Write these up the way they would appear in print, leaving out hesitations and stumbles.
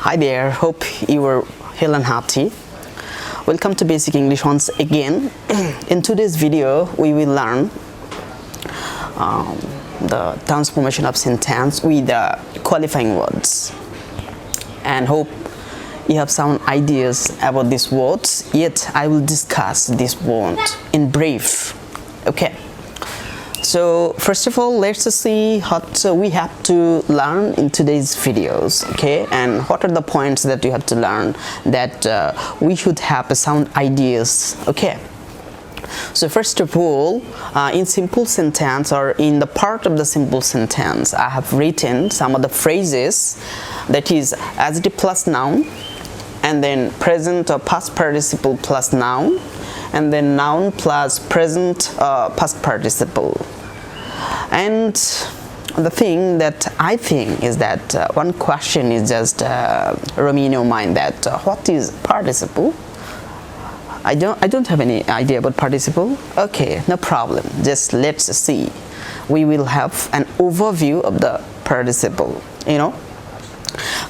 Hi there, hope you are healthy and healthy. Welcome to Basic English once again. In today's video, we will learn the transformation of sentence with qualifying words. And hope you have some ideas about these words, yet I will discuss this word in brief. Okay. So first of all, let's see what we have to learn in today's videos, okay, and what are the points that you have to learn that we should have sound ideas, okay. So first of all, in simple sentence or in the part of the simple sentence, I have written some of the phrases, that is adjective plus noun, and then present or past participle plus noun, and then noun plus present past participle. And the thing that I think is that one question is just roaming in your mind, that what is participle? I don't have any idea about participle. Okay, no problem, just let's see. We will have an overview of the participle. You know,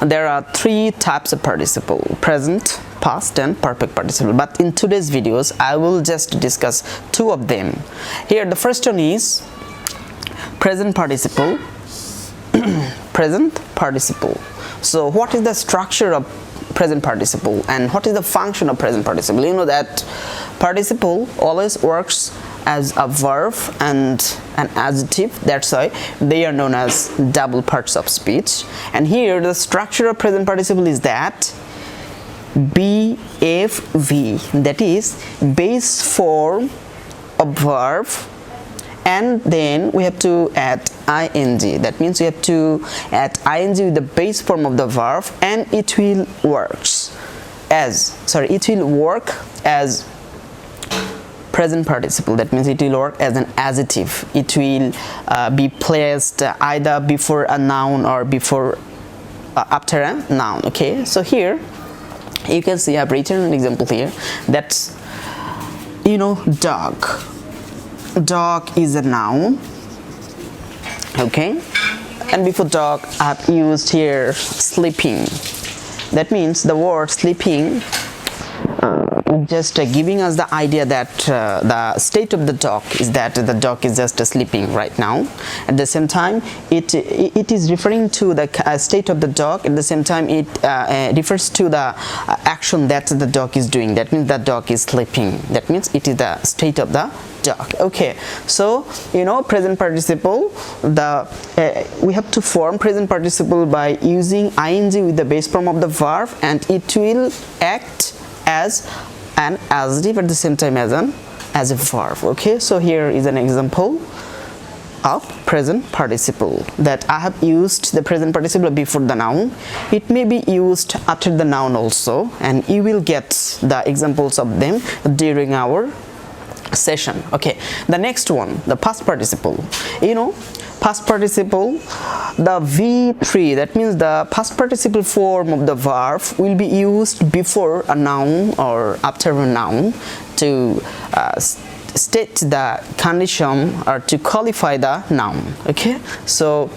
there are three types of participle: present, past and perfect participle, but in today's videos I will just discuss two of them. Here the first one is present participle. Present participle. So what is the structure of present participle and what is the function of present participle? You know that participle always works as a verb and an adjective. That's why they are known as double parts of speech. And here the structure of present participle is that BFV, that is base form of verb, and then we have to add ing. That means we have to add ing with the base form of the verb, and it will work as present participle. That means it will work as an adjective. It will be placed either before a noun or before after a noun. Okay, so here you can see I've written an example here. That's, you know, dog. Dog is a noun, okay, and before dog I have used here sleeping. That means the word sleeping just giving us the idea that the state of the dog is that the dog is just sleeping right now. At the same time, it is referring to the state of the dog. At the same time, it refers to the action that the dog is doing. That means the dog is sleeping. That means it is the state of the dog. Okay, so you know, present participle, we have to form present participle by using ing with the base form of the verb, and it will act as an adjective at the same time as a verb. Okay, so here is an example of present participle, that I have used the present participle before the noun. It may be used after the noun also, and you will get the examples of them during our session. Okay, the next one, the past participle. You know, past participle, the V3, that means the past participle form of the verb will be used before a noun or after a noun to state the condition or to qualify the noun. Okay, so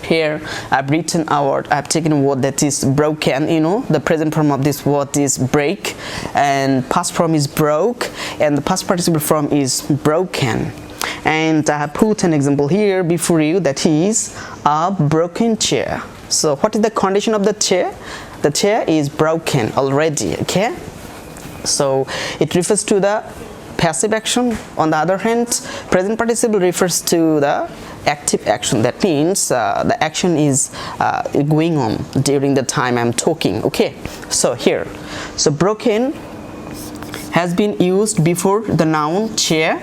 here I've written I've taken a word that is broken. You know, the present form of this word is break, and past form is broke, and the past participle form is broken. And I have put an example here before you, that is a broken chair. So what is the condition of the chair? The chair is broken already. Okay, so it refers to the passive action. On the other hand, present participle refers to the active action. That means the action is going on during the time I'm talking. Okay, so here, so broken has been used before the noun chair,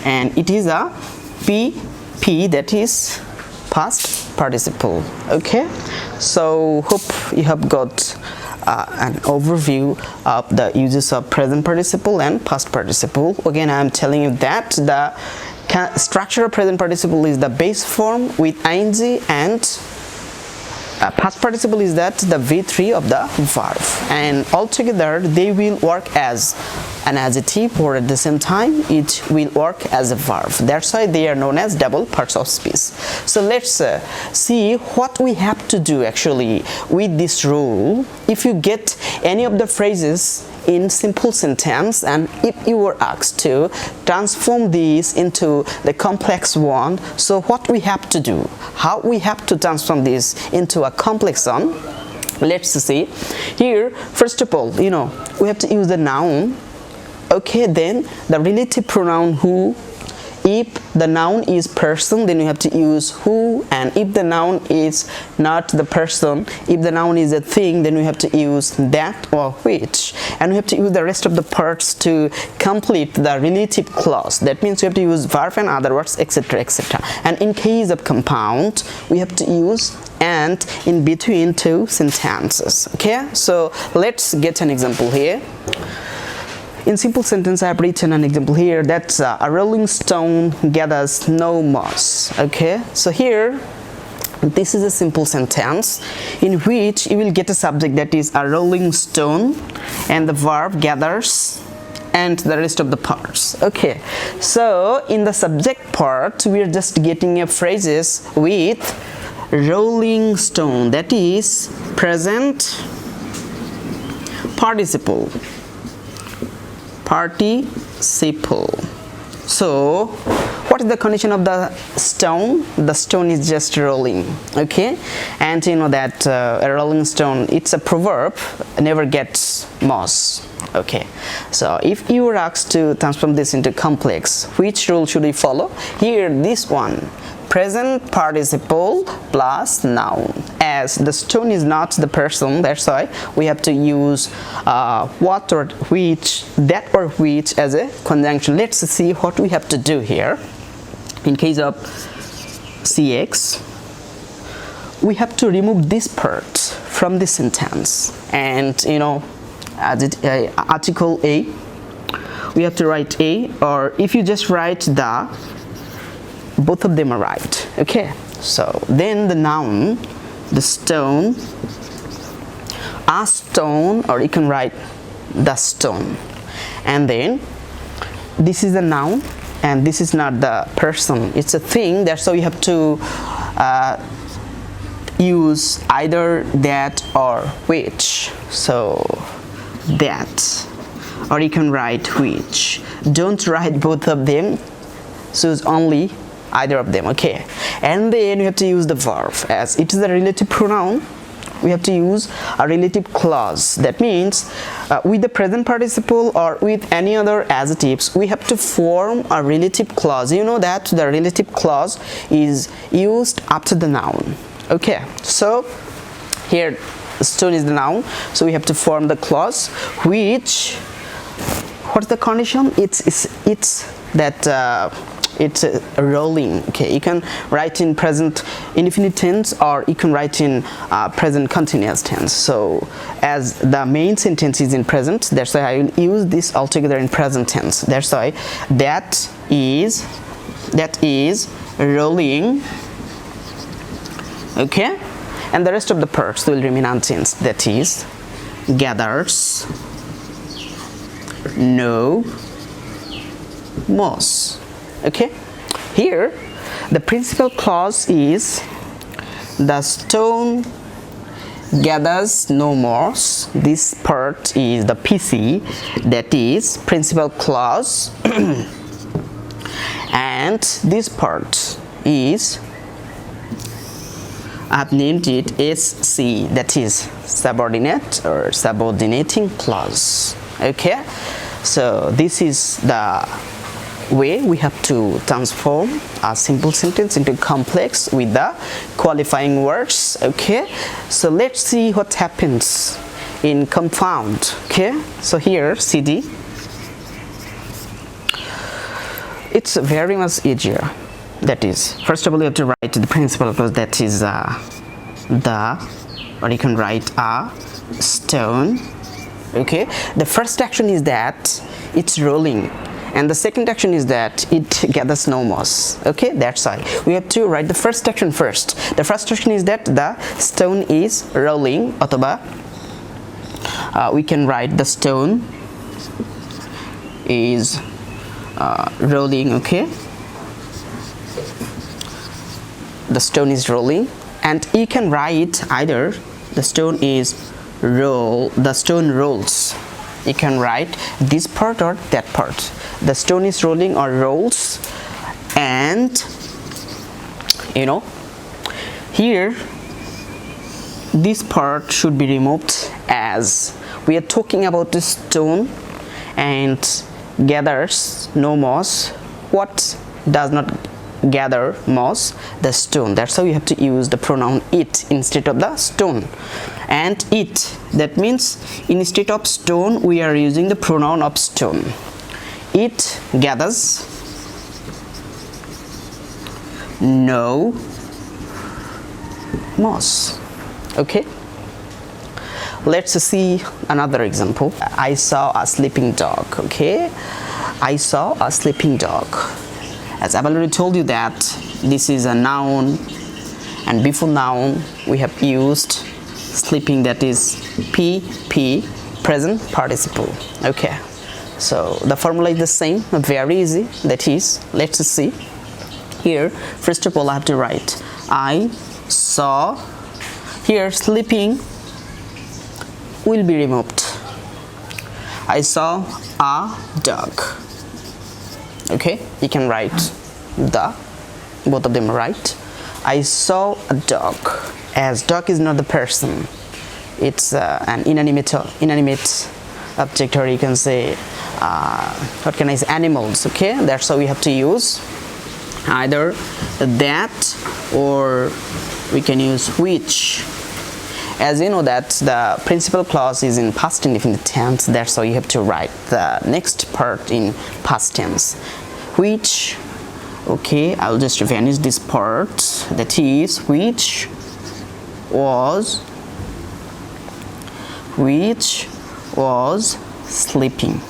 and it is a PP, that is past participle. Okay, so hope you have got an overview of the uses of present participle and past participle. Again, I am telling you that the structure of present participle is the base form with ing, and past participle is that the V3 of the verb, and altogether they will work as an adjective, or at the same time it will work as a verb. That's why they are known as double parts of speech. So let's see what we have to do actually with this rule. If you get any of the phrases in simple sentence, and if you were asked to transform these into the complex one, so what we have to do, how we have to transform this into a complex one, let's see. Here, first of all, we have to use the noun. Okay, then the relative pronoun who. If the noun is person, then you have to use who, and if the noun is not the person, if the noun is a thing, then we have to use that or which, and we have to use the rest of the parts to complete the relative clause. That means we have to use verb and other words, etc., etc. And in case of compound, we have to use and in between two sentences. Okay, so let's get an example here. In simple sentence, I have written an example here that a rolling stone gathers no moss. Okay, so here this is a simple sentence in which you will get a subject that is a rolling stone and the verb gathers and the rest of the parts. Okay, so in the subject part we are just getting a phrases with rolling stone, that is present participle. So what is the condition of the stone? The stone is just rolling. Okay, and you know that a rolling stone, it's a proverb, never gets moss. Okay, so if you were asked to transform this into complex, which rule should we follow? Here, this one, present participle plus noun. As the stone is not the person, that's why we have to use what or which, that or which as a conjunction. Let's see what we have to do here. In case of CX, we have to remove this part from the sentence, and as article A, we have to write A, or if you just write the, both of them are right. Okay, so then the noun, the stone, a stone, or you can write the stone, and then this is the noun and this is not the person, it's a thing. That's why you have to use either that or which. So that, or you can write which. Don't write both of them, choose only either of them. Okay, and then you have to use the verb. As it is a relative pronoun, we have to use a relative clause. That means with the present participle or with any other adjectives, we have to form a relative clause. You know that the relative clause is used after the noun. Okay, so here stone is the noun, so we have to form the clause which, what's the condition? It's that it's rolling. Okay, you can write in present indefinite tense, or you can write in present continuous tense. So as the main sentence is in present, that's why I will use this altogether in present tense. That's why that is rolling. Okay, and the rest of the parts will remain unchanged. That is gathers no moss. Okay, here the principal clause is the stone gathers no moss. This part is the PC, that is principal clause, and this part is, I've named it SC, that is subordinate or subordinating clause. Okay, so this is the way we have to transform a simple sentence into complex with the qualifying words. Okay, so let's see what happens in compound. Okay, so here CD, it's very much easier. That is, first of all you have to write the principal clause, that is the, or you can write a stone. Okay, the first action is that it's rolling, and the second action is that it gathers no moss. Okay, that's why we have to write the first action first. The first action is that the stone is rolling, otoba we can write the stone is rolling. Okay, the stone is rolling, and you can write either the stone rolls. You can write this part or that part. The stone is rolling or rolls, and here this part should be removed, as we are talking about the stone and gathers no moss. What does not gather moss? The stone. That's how you have to use the pronoun it instead of the stone. And it, that means instead of stone we are using the pronoun of stone. It gathers no moss. Okay, let's see another example. I saw a sleeping dog. Okay, I saw a sleeping dog. As I've already told you that this is a noun, and before noun we have used sleeping, that is PP, present participle. Okay, so the formula is the same, very easy. That is, let's see. Here, first of all, I have to write I saw. Here, sleeping will be removed. I saw a dog. Okay, you can write both of them right. I saw a dog, as dog is not the person, it's an inanimate object, or you can say what can I say, animals. Okay, that's how we have to use either that, or we can use which. As you know that the principal clause is in past indefinite tense, that's how you have to write the next part in past tense. Which, okay, I'll just vanish this part. That is, which was sleeping.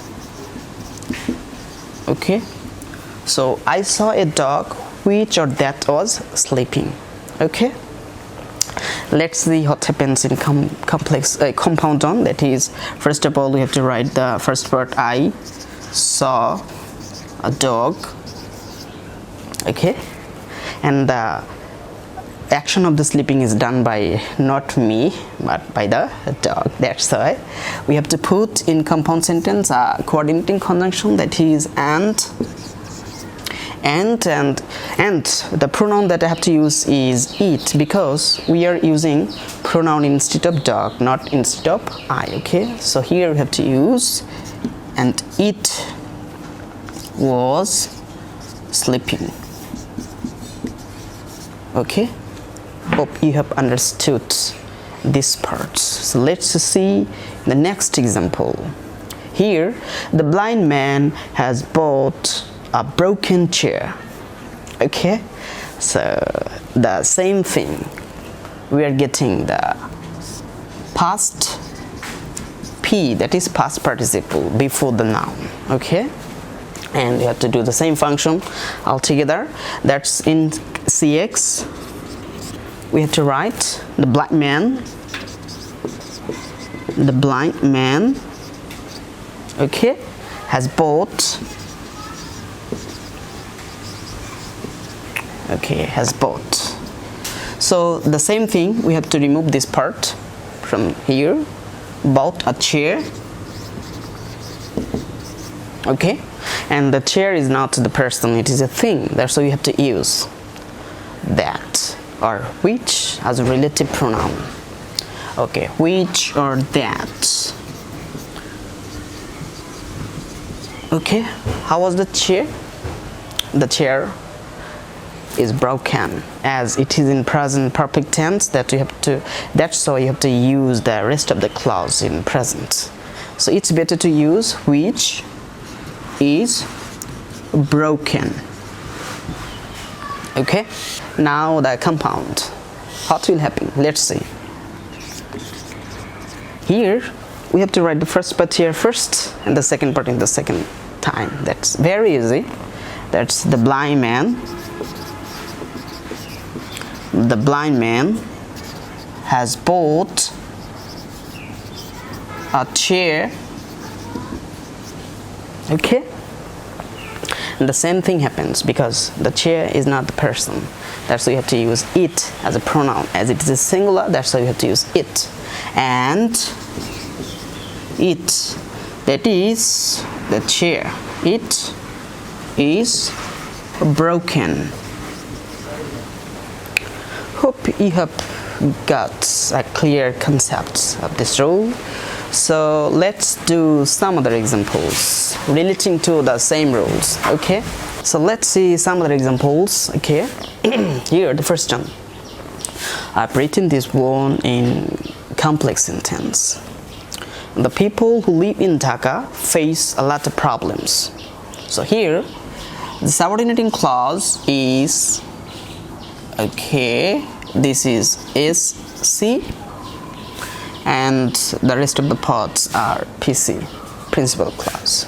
Okay, so I saw a dog which or that was sleeping. Okay, let's see what happens in compound on. That is, first of all we have to write the first part, I saw a dog. Okay, and the action of the sleeping is done by not me but by the dog. That's why we have to put in compound sentence a coordinating conjunction, that is and the pronoun that I have to use is it, because we are using pronoun instead of dog, not instead of I. Okay, so here we have to use and it was sleeping. Okay, hope you have understood this part. So let's see the next example. Here, the blind man has bought a broken chair. Okay, so the same thing, we are getting the past P, that is past participle, before the noun. Okay, and you have to do the same function altogether. That's in CX. We have to write the blind man, okay, has bought. Okay, has bought. So the same thing, we have to remove this part from here. Bought a chair. Okay, and the chair is not the person, it is a thing. That's why you have to use that or which as a relative pronoun. Okay, which or that. Okay, how was the chair? The chair is broken, as it is in present perfect tense. That's why you have to use the rest of the clause in present. So it's better to use which is broken. Okay, now the compound, what will happen? Let's see. Here we have to write the first part here first and the second part in the second time. That's very easy. That's the blind man. The blind man has bought a chair Okay, and the same thing happens because the chair is not the person. That's why you have to use it as a pronoun. As it is a singular, that's why you have to use it. And it, that is the chair, it is broken. Hope you have got a clear concept of this rule. So let's do some other examples relating to the same rules. Okay, so let's see some other examples. Okay, here the first one, I've written this one in complex sentence. The people who live in Dhaka face a lot of problems. So here the subordinating clause is, okay, this is SC, and the rest of the parts are PC, principal clause.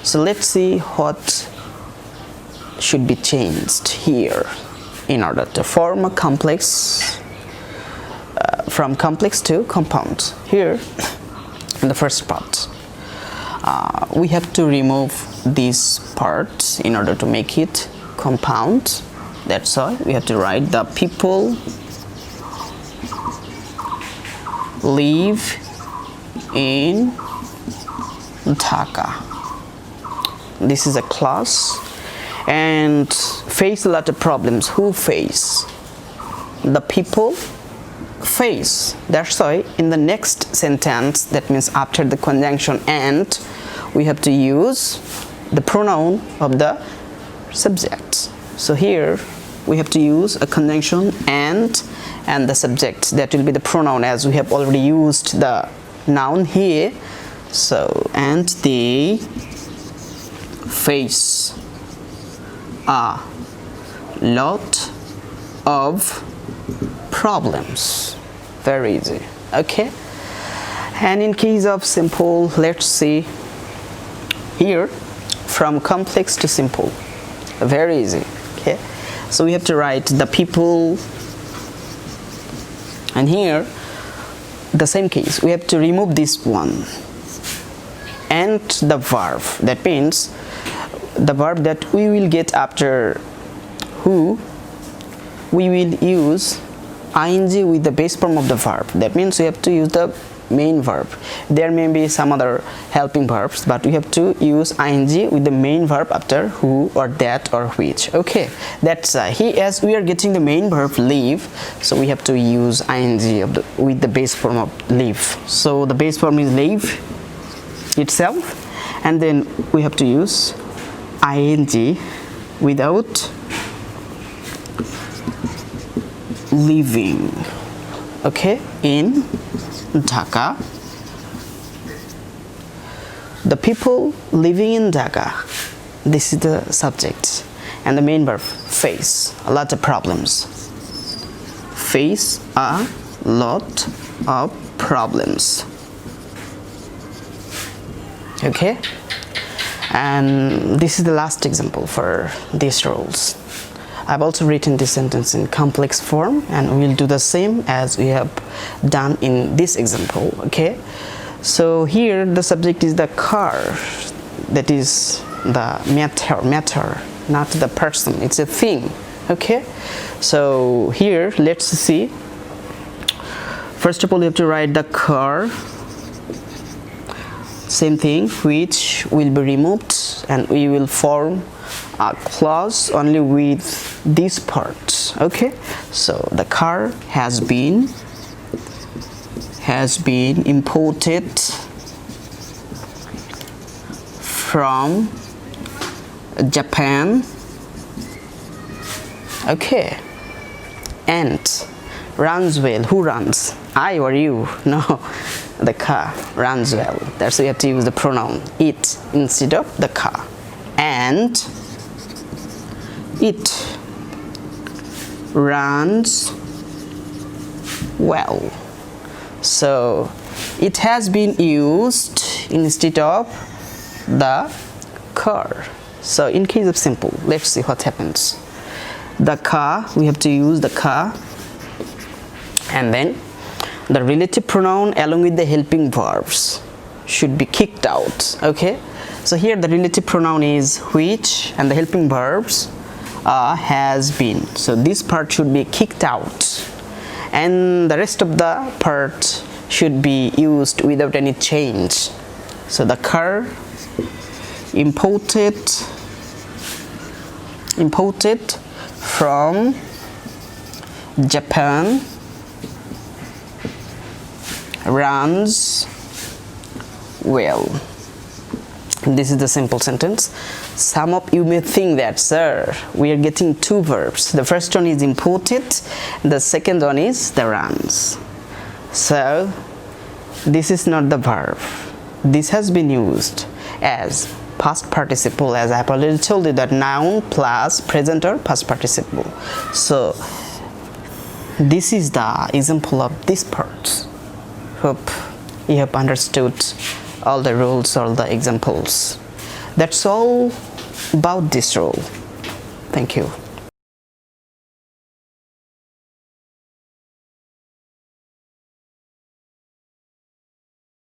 So let's see what should be changed here in order to form a complex, from complex to compound. Here in the first part, we have to remove this part in order to make it compound. That's why we have to write the people live in Dhaka. This is a clause and face a lot of problems. Who face? The people face. That's why in the next sentence, that means after the conjunction and, we have to use the pronoun of the subject. So here we have to use a conjunction and the subject, that will be the pronoun, as we have already used the noun here. So, and they face a lot of problems. Very easy. Okay, and in case of simple, let's see here, from complex to simple. Very easy. Okay, so we have to write the people, and here the same case, we have to remove this one and the verb. That means the verb that we will get after who, we will use ing with the base form of the verb. That means we have to use the main verb. There may be some other helping verbs, but we have to use ing with the main verb after who or that or which. Okay, that's he, as we are getting the main verb live, so we have to use ing of the, with the base form of live. So the base form is live itself, and then we have to use ing without living. Okay, in Dhaka, the people living in Dhaka, this is the subject, and the main verb face a lot of problems. Face a lot of problems. Okay, and this is the last example for these rules. I've also written this sentence in complex form, and we'll do the same as we have done in this example. Okay, so here the subject is the car, that is the matter, not the person, it's a thing. Okay, so here let's see. First of all, you have to write the car, same thing, which will be removed, and we will form a clause only with this part. Okay, so the car has been imported from Japan. Okay, and runs well. Who runs? I or you? No, the car runs well. That's why you have to use the pronoun it instead of the car. And it runs well. So it has been used instead of the car. So in case of simple, let's see what happens. The car, we have to use the car, and then the relative pronoun along with the helping verbs. should be kicked out. Okay, so here the relative pronoun is which and the helping verbs has been. So this part should be kicked out and the rest of the part should be used without any change. So the car imported from Japan runs well. This is the simple sentence. Some of you may think that, sir, we are getting two verbs. The first one is imported, the second one is the runs. So this is not the verb. This has been used as past participle, as I have already told you, that noun plus present or past participle. So this is the example of this part. Hope you have understood all the rules, all the examples. That's all about this rule. Thank you.